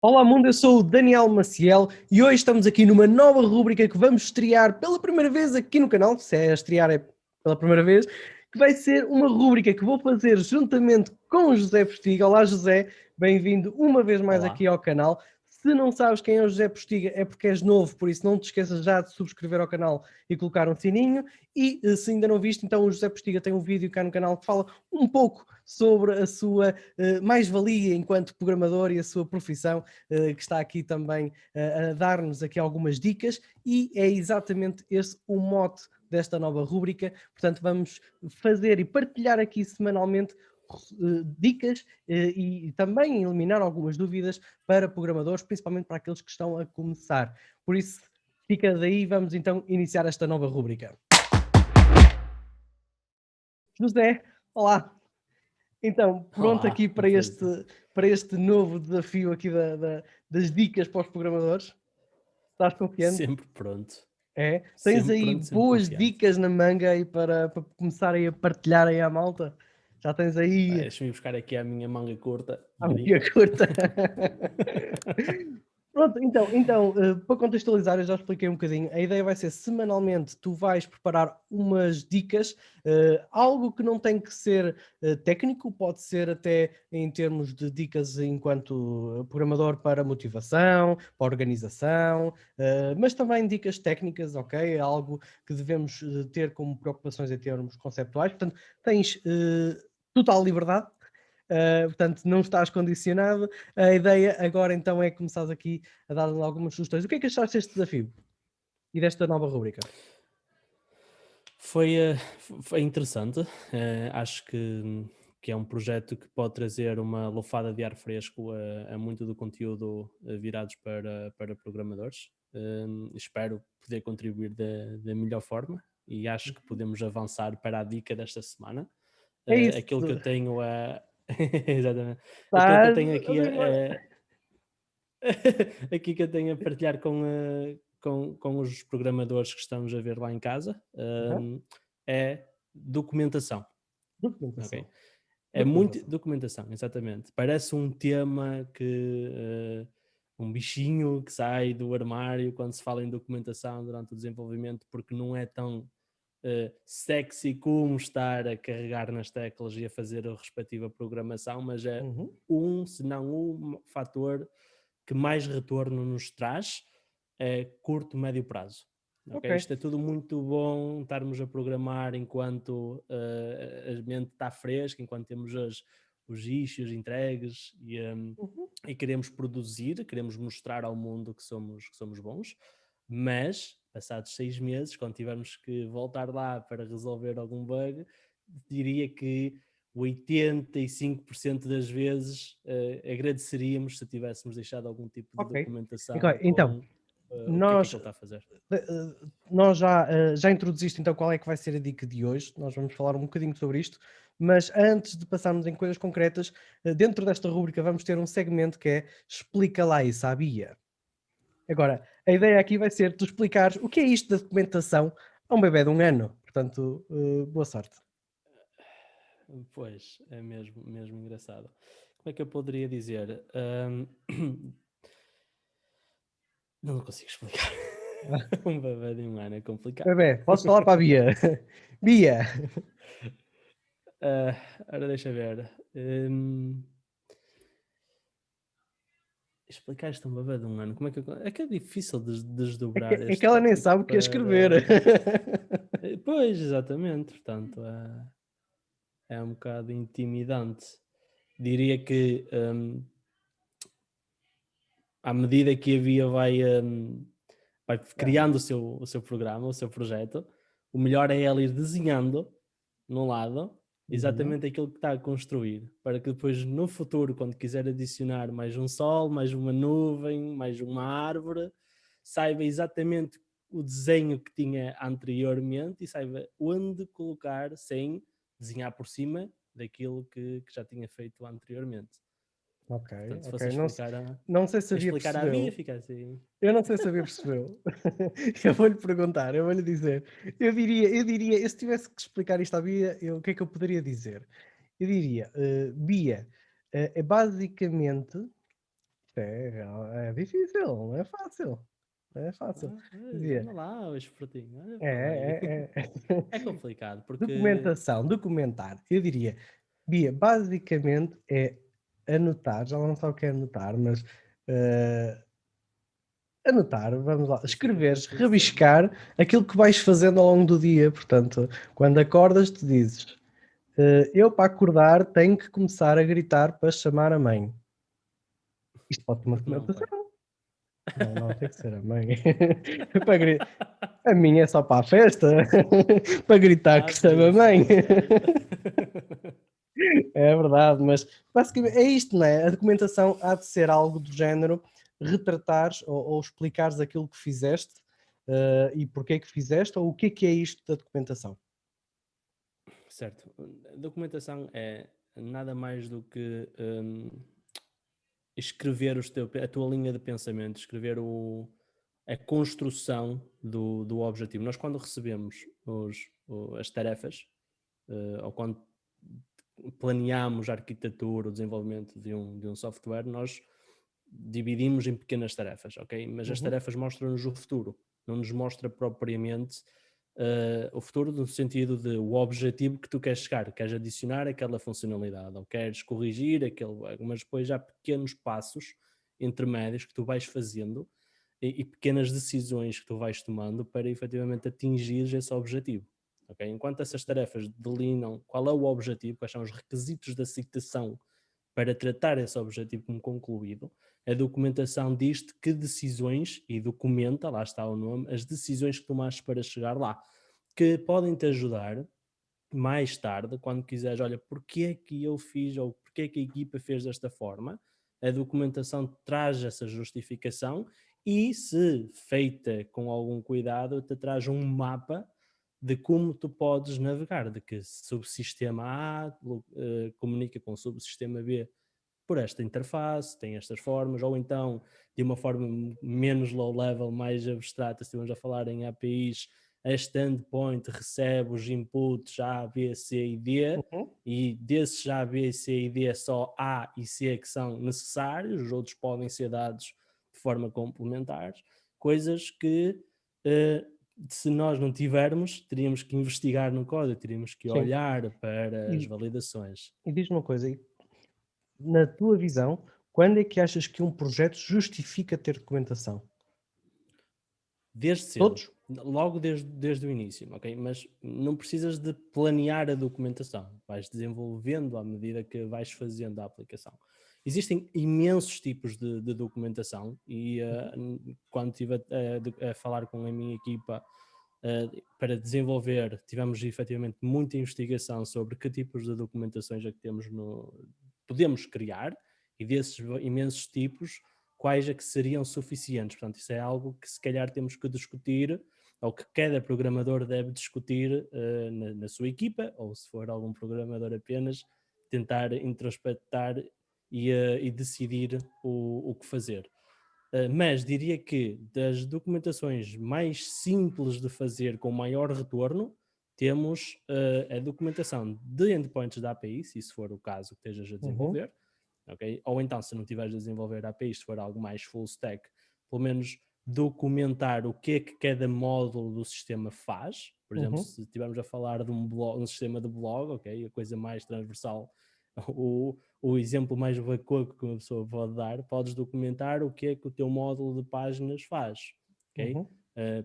Olá mundo, eu sou o Daniel Maciel e hoje estamos aqui numa nova rúbrica que vamos estrear pela primeira vez aqui no canal, se é a estrear é pela primeira vez, que vai ser uma rúbrica que vou fazer juntamente com o José Postiga. Olá José, bem-vindo uma vez mais aqui Olá. ao canal. Se não sabes quem é o José Postiga é porque és novo, por isso não te esqueças já de subscrever ao canal e colocar um sininho. E se ainda não viste, então o José Postiga tem um vídeo cá no canal que fala um pouco sobre a sua mais-valia enquanto programador e a sua profissão, que está aqui também a dar-nos aqui algumas dicas, e é exatamente esse o mote desta nova rúbrica. Portanto, vamos fazer e partilhar aqui semanalmente dicas e também eliminar algumas dúvidas para programadores, principalmente para aqueles que estão a começar. Por isso, fica daí, vamos então iniciar esta nova rúbrica. José, olá. Então, pronto aqui Olá, para este novo desafio aqui das dicas para os programadores? Estás confiante? sempre pronto. É? Tens Sempre aí pronto, sempre boas confiante. dicas na manga aí para começar aí a partilhar aí à malta? Já tens aí Deixa-me ir buscar aqui a minha manga curta. a minha curta. Pronto, então para contextualizar, eu já expliquei um bocadinho. A ideia vai ser semanalmente tu vais preparar umas dicas, algo que não tem que ser técnico, pode ser até em termos de dicas enquanto programador para motivação, para organização, mas também dicas técnicas, ok? Algo que devemos ter como preocupações em termos conceptuais. Portanto, tens total liberdade. Portanto, não estás condicionado. A ideia agora então é começares aqui a dar algumas sugestões. O que é que achaste deste desafio e desta nova rubrica? Foi interessante. Acho que é um projeto que pode trazer uma lufada de ar fresco a muito do conteúdo virados para programadores. Espero poder contribuir da melhor forma e acho que podemos avançar para a dica desta semana. É isso. Aquilo que eu tenho a. Exatamente. Aquilo que eu Estás tenho aqui a embora. aqui que eu tenho a partilhar com os programadores que estamos a ver lá em casa, Uhum. é documentação, ok? Documentação. É muito Documentação. documentação, exatamente. Parece um tema um bichinho que sai do armário quando se fala em documentação durante o desenvolvimento, porque não é tão sexy como estar a carregar nas teclas e a fazer a respectiva programação, mas é Uhum. se não um fator que mais retorno nos traz a curto, médio prazo. Ok. Okay? Isto é tudo muito bom, estarmos a programar enquanto a mente está fresca, enquanto temos os issues entregues Uhum. e queremos produzir, queremos mostrar ao mundo que somos bons, mas passados 6 meses, quando tivermos que voltar lá para resolver algum bug, diria que 85% das vezes agradeceríamos se tivéssemos deixado algum tipo de Ok. documentação Agora, então, com o que é nós, que ele está a fazer. nós já introduziste então qual é que vai ser a dica de hoje. Nós vamos falar um bocadinho sobre isto, mas antes de passarmos em coisas concretas, dentro desta rúbrica vamos ter um segmento que é Explica lá e sabia. Agora, a ideia aqui vai ser tu explicares o que é isto da documentação a um bebé de 1 ano. Portanto, boa sorte. Pois, é mesmo engraçado. Como é que eu poderia dizer? Não consigo explicar. Um bebê de 1 ano é complicado. Bebé, posso falar para a Bia? Bia, Ah, ora, deixa ver. Explicar isto a um bebê de 1 ano, como é que é que é difícil desdobrar é que este ela nem tópico sabe o que é escrever. para. Pois, exatamente, portanto, é um bocado intimidante. Diria que à medida que a Via vai criando o seu programa, o seu projeto, o melhor é ela ir desenhando num lado Uhum. exatamente aquilo que está a construir, para que depois no futuro, quando quiser adicionar mais um sol, mais uma nuvem, mais uma árvore, saiba exatamente o desenho que tinha anteriormente e saiba onde colocar sem desenhar por cima daquilo que já tinha feito anteriormente. Ok, Portanto, se ok. você Não, não sei se a Bia explicar à Bia, percebeu. fica assim. Eu não sei se a Bia percebeu. Eu vou-lhe perguntar, eu vou-lhe dizer. Eu se tivesse que explicar isto à Bia, o que é que eu poderia dizer? Eu diria, Bia, é basicamente É difícil, não é fácil. Não é fácil. Dizia, Anda lá, o espertinho, olha para aí. é. É complicado, porque Documentação, documentar, eu diria, Bia, basicamente é anotar, já não sabe o que é anotar, mas eh, anotar, vamos lá, isso é capaz escreveres, de ter sempre. rabiscar aquilo que vais fazendo ao longo do dia. Portanto, quando acordas, tu dizes: eu para acordar tenho que começar a gritar para chamar a mãe. Isto pode ser uma Porque não, pai? documentação. Não, não, tem que ser a mãe. Para a minha é só para a festa, para gritar que chama a Justo, mãe. certo. É verdade, mas basicamente é isto, não é? A documentação há de ser algo do género retratares ou explicares aquilo que fizeste e porque é que fizeste, ou o que é isto da documentação. Certo. A documentação é nada mais do que escrever a tua linha de pensamento, escrever a construção do objetivo. Nós, quando recebemos as tarefas, ou quando planeamos a arquitetura, o desenvolvimento de um software, nós dividimos em pequenas tarefas, ok? Mas as Uhum, tarefas mostram-nos o futuro, não nos mostra propriamente o futuro no sentido de o objetivo que tu queres chegar, queres adicionar aquela funcionalidade ou queres corrigir aquele bug, mas depois há pequenos passos intermédios que tu vais fazendo e pequenas decisões que tu vais tomando para efetivamente atingir esse objetivo. Okay? Enquanto essas tarefas delineam qual é o objetivo, quais são os requisitos da citação para tratar esse objetivo como concluído, a documentação diz-te que decisões, e documenta, lá está o nome, as decisões que tomaste para chegar lá, que podem te ajudar mais tarde, quando quiseres, olha, porque é que eu fiz, ou porque é que a equipa fez desta forma, a documentação traz essa justificação e, se feita com algum cuidado, te traz um mapa de como tu podes navegar, de que subsistema A comunica com o subsistema B por esta interface, tem estas formas, ou então de uma forma menos low level, mais abstrata, se estivermos a falar em APIs, este endpoint recebe os inputs A, B, C e D, uhum. e desses A, B, C e D só A e C que são necessários, os outros podem ser dados de forma complementar, coisas que se nós não tivermos, teríamos que investigar no código, teríamos que Sim. olhar para as E, validações. e diz-me uma coisa, na tua visão, quando é que achas que um projeto justifica ter documentação? Desde cedo, Todos? logo desde o início, ok? Mas não precisas de planear a documentação, vais desenvolvendo à medida que vais fazendo a aplicação. Existem imensos tipos de documentação e quando estive a falar com a minha equipa para desenvolver, tivemos efetivamente muita investigação sobre que tipos de documentações é que podemos criar, e desses imensos tipos, quais é que seriam suficientes. Portanto, isso é algo que se calhar temos que discutir, ou que cada programador deve discutir na sua equipa, ou se for algum programador apenas, tentar introspectar e decidir o que fazer. Mas diria que das documentações mais simples de fazer com maior retorno, temos a documentação de endpoints da API, se isso for o caso que estejas a Uhum, desenvolver, ok? Ou então, se não tiveres a desenvolver APIs, se for algo mais full stack, pelo menos documentar o que é que cada módulo do sistema faz. Por exemplo, uhum, se estivermos a falar de um sistema de blog, ok? A coisa mais transversal, o exemplo mais bacoco que uma pessoa pode dar, podes documentar o que é que o teu módulo de páginas faz, ok? uhum,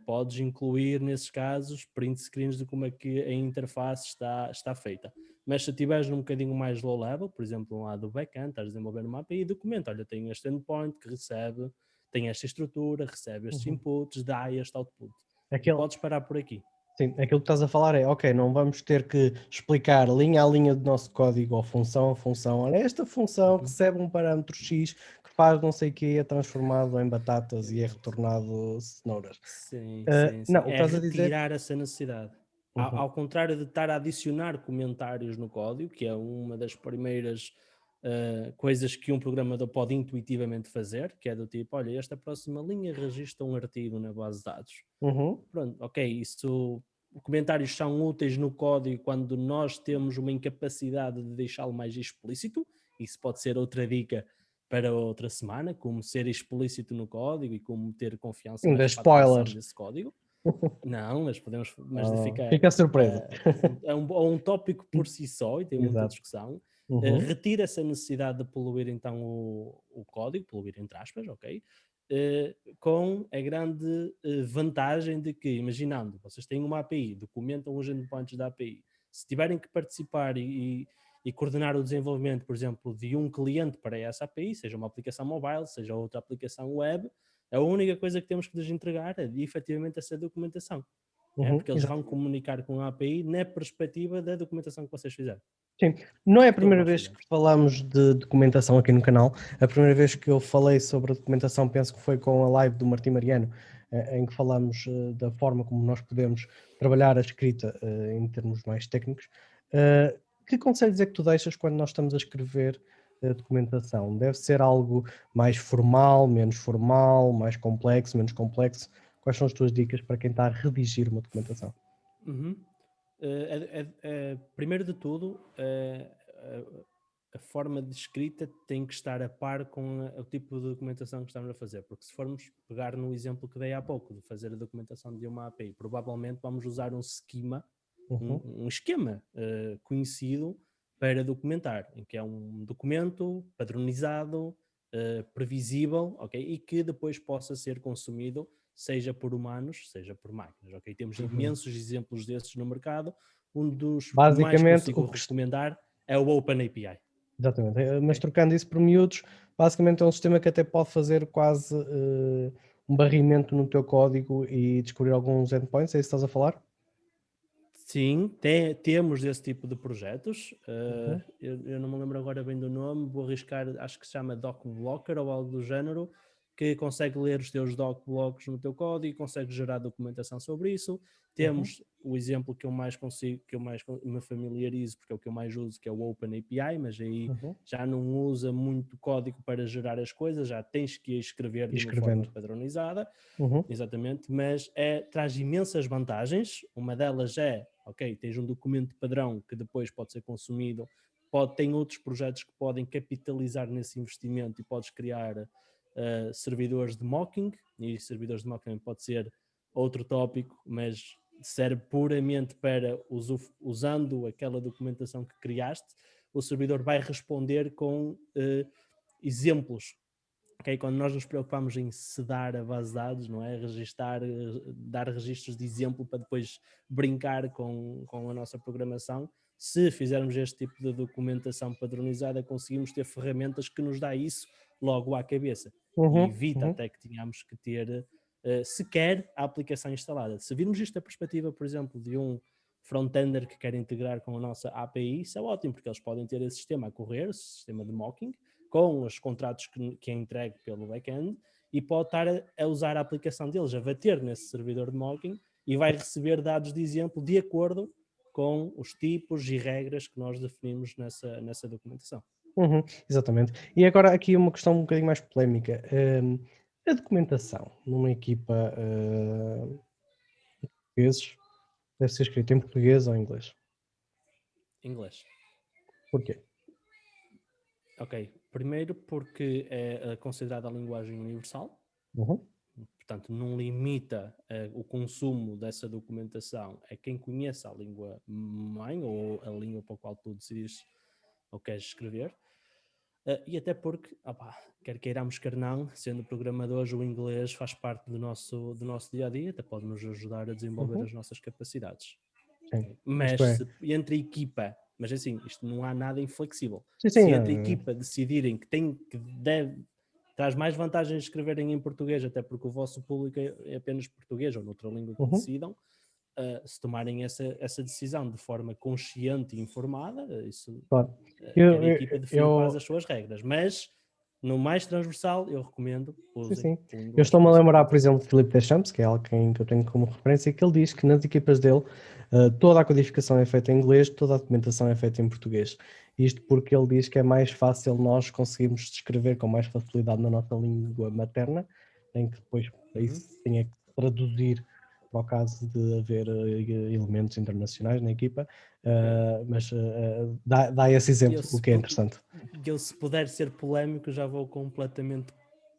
Podes incluir, nesses casos, print screens de como é que a interface está feita. Mas se estiveres num bocadinho mais low level, por exemplo, lá do backend, estás a desenvolver uma API, documenta, olha, tenho este endpoint que recebe, tem esta estrutura, recebe estes uhum. inputs, dá este output. E Aquele, podes parar por aqui. sim, aquilo que estás a falar é, ok, não vamos ter que explicar linha a linha do nosso código ou função a função. Olha, esta função Uhum. recebe um parâmetro X que faz não sei o que, é transformado em batatas e é Exato. retornado cenouras. Sim, sim, Não, sim. o que É estás a dizer? retirar essa necessidade. Ao, Uhum, ao contrário de estar a adicionar comentários no código, que é uma das primeiras coisas que um programador pode intuitivamente fazer, que é do tipo, olha, esta próxima linha registra um artigo na base de dados. uhum, Pronto, ok, isso, comentários são úteis no código quando nós temos uma incapacidade de deixá-lo mais explícito, isso pode ser outra dica para outra semana, como ser explícito no código e como ter confiança Ainda na repatação spoilers. desse código. Não, mas mas Fica a surpresa. é um tópico por si só e tem muita Exato. discussão. Uhum. Retira essa necessidade de poluir então o código, poluir entre aspas, ok? Com a grande vantagem de que, imaginando, vocês têm uma API, documentam os endpoints da API, se tiverem que participar e coordenar o desenvolvimento, por exemplo, de um cliente para essa API, seja uma aplicação mobile, seja outra aplicação web, a única coisa que temos que lhes entregar é efetivamente essa documentação. Porque eles vão comunicar com a API na perspectiva da documentação que vocês fizeram. Sim, não é a primeira vez que falamos de documentação aqui no canal. A primeira vez que eu falei sobre a documentação, penso que foi com a live do Martim Mariano, em que falamos da forma como nós podemos trabalhar a escrita em termos mais técnicos. Que conselhos é que tu deixas quando nós estamos a escrever documentação? Deve ser algo mais formal, menos formal, mais complexo, menos complexo? Quais são as tuas dicas para quem está a redigir uma documentação? Primeiro de tudo, a forma de escrita tem que estar a par com o tipo de documentação que estamos a fazer, porque se formos pegar no exemplo que dei há pouco, de fazer a documentação de uma API, provavelmente vamos usar um esquema, um esquema conhecido para documentar, em que é um documento padronizado, previsível, ok? E que depois possa ser consumido seja por humanos, seja por máquinas, ok? Temos imensos exemplos desses no mercado. Um dos que mais consigo recomendar é o OpenAPI. Exatamente, mas trocando isso por miúdos, basicamente é um sistema que até pode fazer quase um barrimento no teu código e descobrir alguns endpoints, é isso que estás a falar? Sim, temos esse tipo de projetos. Eu não me lembro agora bem do nome, vou arriscar, acho que se chama DocBlocker ou algo do género, que consegue ler os teus docblocks no teu código e consegue gerar documentação sobre isso. Temos o exemplo que eu mais consigo, que eu mais me familiarizo, porque é o que eu mais uso, que é o OpenAPI, mas aí já não usa muito código para gerar as coisas, já tens que escrever de uma forma padronizada. Exatamente, mas traz imensas vantagens. Uma delas é, ok, tens um documento padrão que depois pode ser consumido, tem outros projetos que podem capitalizar nesse investimento e podes criar servidores de mocking, e servidores de mocking pode ser outro tópico, mas serve puramente para, usando aquela documentação que criaste, o servidor vai responder com exemplos. Okay? Quando nós nos preocupamos em sedar a base de dados, não é? Dar registros de exemplo para depois brincar com a nossa programação, se fizermos este tipo de documentação padronizada, conseguimos ter ferramentas que nos dá isso logo à cabeça e evita até que tenhamos que ter sequer a aplicação instalada. Se virmos isto da perspectiva, por exemplo, de um front-ender que quer integrar com a nossa API, isso é ótimo, porque eles podem ter esse sistema a correr, o sistema de mocking, com os contratos que é entregue pelo back-end, e pode estar a usar a aplicação deles, a bater nesse servidor de mocking, e vai receber dados de exemplo de acordo com os tipos e regras que nós definimos nessa documentação. Exatamente. E agora aqui uma questão um bocadinho mais polémica. A documentação numa equipa de portugueses deve ser escrita em português ou em inglês? Inglês. Porquê? Ok. Primeiro porque é considerada a linguagem universal. Portanto, não limita o consumo dessa documentação a quem conheça a língua mãe ou a língua para a qual tu decidires ou queres escrever. E até porque, quer queiramos, quer não, sendo programadores, o inglês faz parte do nosso dia-a-dia, até pode nos ajudar a desenvolver as nossas capacidades. Sim. Mas entre a equipa, mas assim, isto não há nada inflexível. Sim, se entre a equipa decidirem que traz mais vantagens escreverem em português, até porque o vosso público é apenas português ou noutra língua que decidam, se tomarem essa decisão de forma consciente e informada, isso cada equipa define quais as suas regras, mas no mais transversal eu recomendo usem sim. Eu estou-me a lembrar, por exemplo, de Filipe Deschamps, que é alguém que eu tenho como referência, que ele diz que nas equipas dele toda a codificação é feita em inglês, toda a documentação é feita em português. Isto porque ele diz que é mais fácil nós conseguirmos escrever com mais facilidade na nossa língua materna, em que depois isso tinha que traduzir para o caso de haver elementos internacionais na equipa, mas dá esse exemplo, o que é interessante. Eu, se puder ser polémico, já vou completamente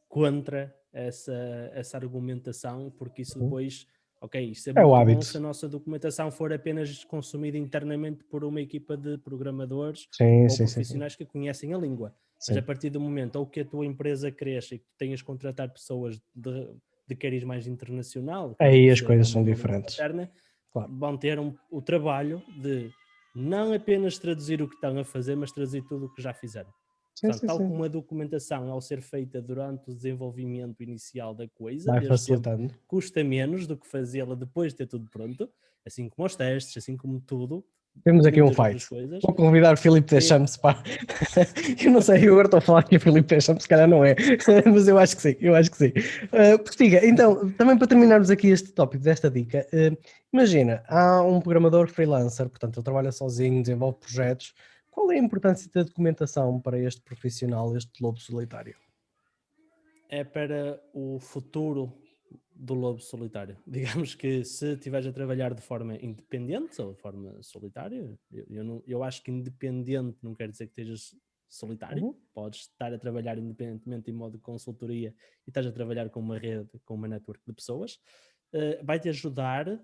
contra essa argumentação, porque isso depois, ok, isso é É o muito bom hábito. se a nossa documentação for apenas consumida internamente por uma equipa de programadores Sim, ou sim, sim, sim. profissionais que conhecem a língua. Mas Sim. a partir do momento ou que a tua empresa cresça e que tu tenhas que contratar pessoas de cariz mais internacional, que não Aí as percebam coisas a são mesma língua diferentes. paterna, Claro. vão ter o trabalho de não apenas traduzir o que estão a fazer, mas traduzir tudo o que já fizeram. Sim, Portanto, sim, tal sim. como a documentação, ao ser feita durante o desenvolvimento inicial da coisa, Vai desde sempre facilitando. custa menos do que fazê-la depois de ter tudo pronto, assim como os testes, assim como tudo, Temos aqui um muitas outras fight. coisas. Vou convidar o Filipe Deschamps para. Eu não sei, eu agora estou a falar que o Filipe Deschamps, se calhar não é, mas eu acho que sim, eu acho que sim. Postiga, então, também para terminarmos aqui este tópico desta dica, imagina, há um programador freelancer, portanto, ele trabalha sozinho, desenvolve projetos. Qual é a importância da documentação para este profissional, este lobo solitário? É para o futuro do lobo solitário. Digamos que se estiveres a trabalhar de forma independente ou de forma solitária, eu acho que independente não quer dizer que estejas solitário. Uhum. Podes estar a trabalhar independentemente em modo de consultoria e estás a trabalhar com uma rede, com uma network de pessoas. Vai-te ajudar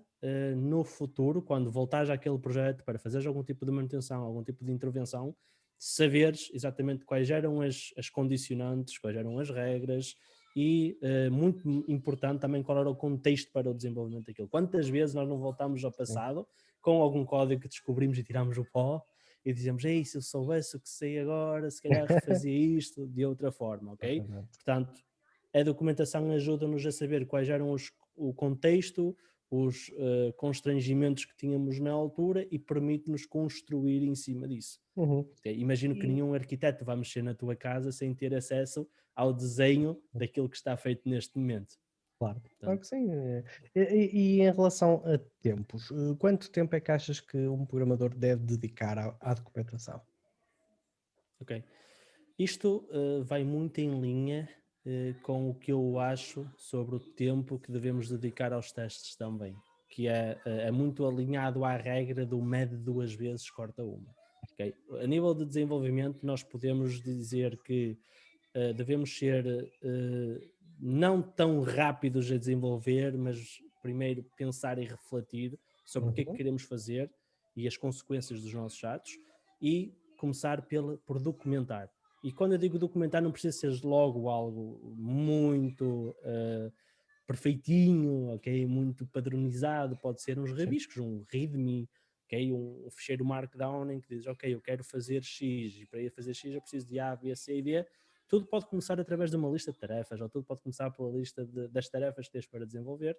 no futuro, quando voltares àquele projeto para fazeres algum tipo de manutenção, algum tipo de intervenção, saberes exatamente quais eram as condicionantes, quais eram as regras e, muito importante também, qual era o contexto para o desenvolvimento daquilo. Quantas vezes nós não voltamos ao passado com algum código que descobrimos e tiramos o pó e dizemos, ei, se eu soubesse o que sei agora, se calhar refazia isto de outra forma, ok? Portanto, a documentação ajuda-nos a saber quais eram o contexto, os constrangimentos que tínhamos na altura e permite-nos construir em cima disso. Uhum. Imagino que nenhum arquiteto vai mexer na tua casa sem ter acesso ao desenho daquilo que está feito neste momento. Claro, claro Portanto, que sim. E em relação a tempos, quanto tempo é que achas que um programador deve dedicar à documentação? ok. Isto vai muito em linha com o que eu acho sobre o tempo que devemos dedicar aos testes também, que é muito alinhado à regra do mede 2 vezes, corta uma. Okay? A nível de desenvolvimento, nós podemos dizer que devemos ser não tão rápidos a desenvolver, mas primeiro pensar e refletir sobre o que é que Uhum. queremos fazer e as consequências dos nossos atos e começar por documentar. E quando eu digo documentar, não precisa ser logo algo muito perfeitinho, ok? Muito padronizado, pode ser uns Sim. rabiscos, um readme, okay? Um ficheiro markdown em que diz, ok, eu quero fazer X e para ir fazer X eu preciso de A, B, C e D. Tudo pode começar através de uma lista de tarefas ou tudo pode começar pela lista das tarefas que tens para desenvolver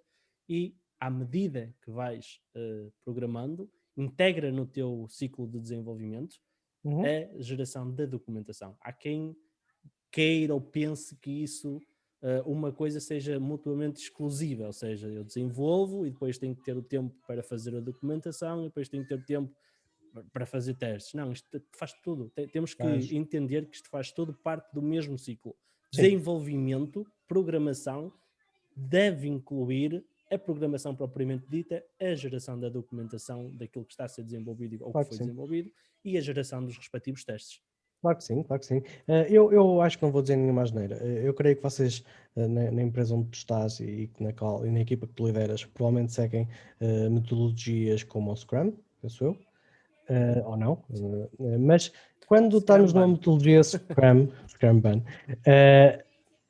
e à medida que vais programando, integra no teu ciclo de desenvolvimento Uhum. a geração da documentação. Há quem queira ou pense que isso uma coisa seja mutuamente exclusiva, ou seja, eu desenvolvo e depois tenho que ter o tempo para fazer a documentação e depois tenho que ter tempo para fazer testes. Não, isto faz tudo. Temos que Mas, entender que isto faz tudo parte do mesmo ciclo. sim, Desenvolvimento, programação, deve incluir a programação propriamente dita, a geração da documentação daquilo que está a ser desenvolvido ou que claro que foi sim. desenvolvido e a geração dos respectivos testes. Claro que sim, claro que sim. Eu acho que não vou dizer nenhuma asneira. Eu creio que vocês, na empresa onde tu estás e na equipa que tu lideras, provavelmente seguem metodologias como o Scrum, penso eu, ou não. Mas quando Scrum estamos numa Ban. metodologia Scrum, Scrum Ban,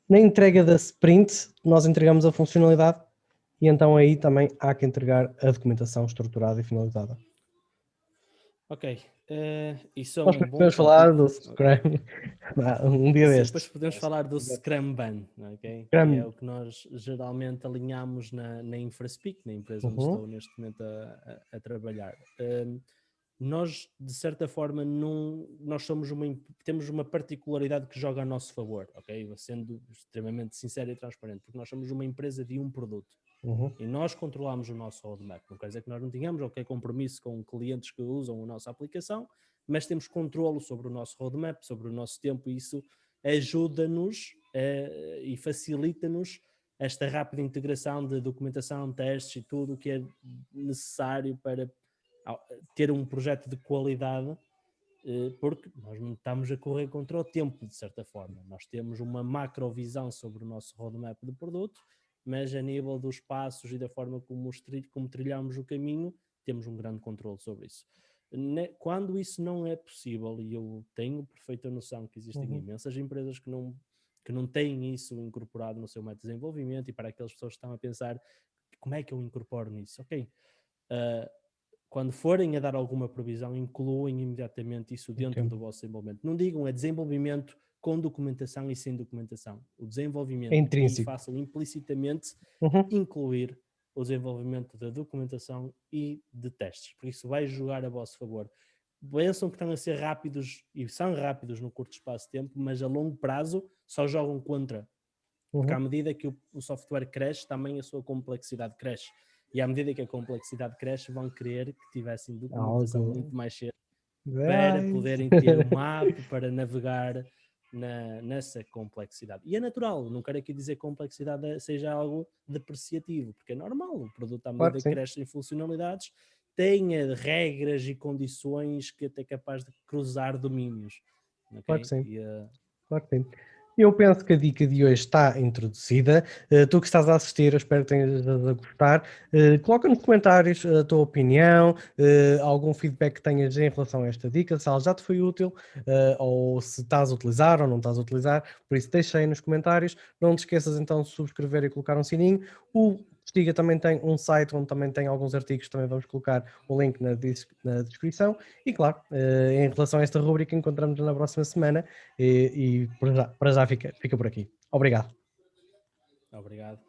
na entrega da sprint, nós entregamos a funcionalidade e então aí também há que entregar a documentação estruturada e finalizada. Ok, isso é Nós um bom podemos falar tópico. do Scrum um dia Sim, depois destes. podemos falar do Scrum Ban, ok? Que é Scrum. o que nós geralmente alinhamos na InfraSpeak, na empresa onde Uhum. estou neste momento a trabalhar. Nós, de certa forma, não, nós temos uma particularidade que joga a nosso favor, ok? Sendo extremamente sincero e transparente, porque nós somos uma empresa de um produto. Uhum. E nós controlamos o nosso roadmap. Não quer dizer que nós não tenhamos qualquer compromisso com clientes que usam a nossa aplicação, mas temos controlo sobre o nosso roadmap, sobre o nosso tempo, e isso ajuda-nos e facilita-nos esta rápida integração de documentação, testes e tudo o que é necessário para ter um projeto de qualidade, porque nós não estamos a correr contra o tempo, de certa forma. Nós temos uma macrovisão sobre o nosso roadmap de produto, mas a nível dos passos e da forma como trilhamos o caminho, temos um grande controle sobre isso. Quando isso não é possível, e eu tenho perfeita noção que existem imensas empresas que não têm isso incorporado no seu método de desenvolvimento, e para aquelas pessoas que estão a pensar como é que eu incorporo nisso? Ok, quando forem a dar alguma previsão, incluem imediatamente isso dentro do vosso desenvolvimento. Não digam é desenvolvimento com documentação e sem documentação. O desenvolvimento É e intrínseco. façam implicitamente incluir o desenvolvimento da documentação e de testes, porque isso vai jogar a vosso favor. Pensam que estão a ser rápidos, e são rápidos no curto espaço de tempo, mas a longo prazo só jogam contra. Porque à medida que o software cresce, também a sua complexidade cresce. E à medida que a complexidade cresce, vão querer que tivessem documentação muito mais cedo para poderem ter um mapa para navegar nessa complexidade. E é natural, não quero aqui dizer que complexidade seja algo depreciativo, porque é normal, o produto à medida que cresce em funcionalidades tenha regras e condições que até é capaz de cruzar domínios. Okay? Claro que sim. Claro que sim. Eu penso que a dica de hoje está introduzida. Tu que estás a assistir, eu espero que tenhas a gostar. Coloca nos comentários a tua opinião, algum feedback que tenhas em relação a esta dica, se ela já te foi útil, ou se estás a utilizar ou não estás a utilizar. Por isso, deixa aí nos comentários. Não te esqueças então de subscrever e colocar um sininho. O Postiga também tem um site onde também tem alguns artigos, também vamos colocar o link na descrição. E claro, em relação a esta rubrica, encontramos na próxima semana. E para já fica por aqui. Obrigado. Obrigado.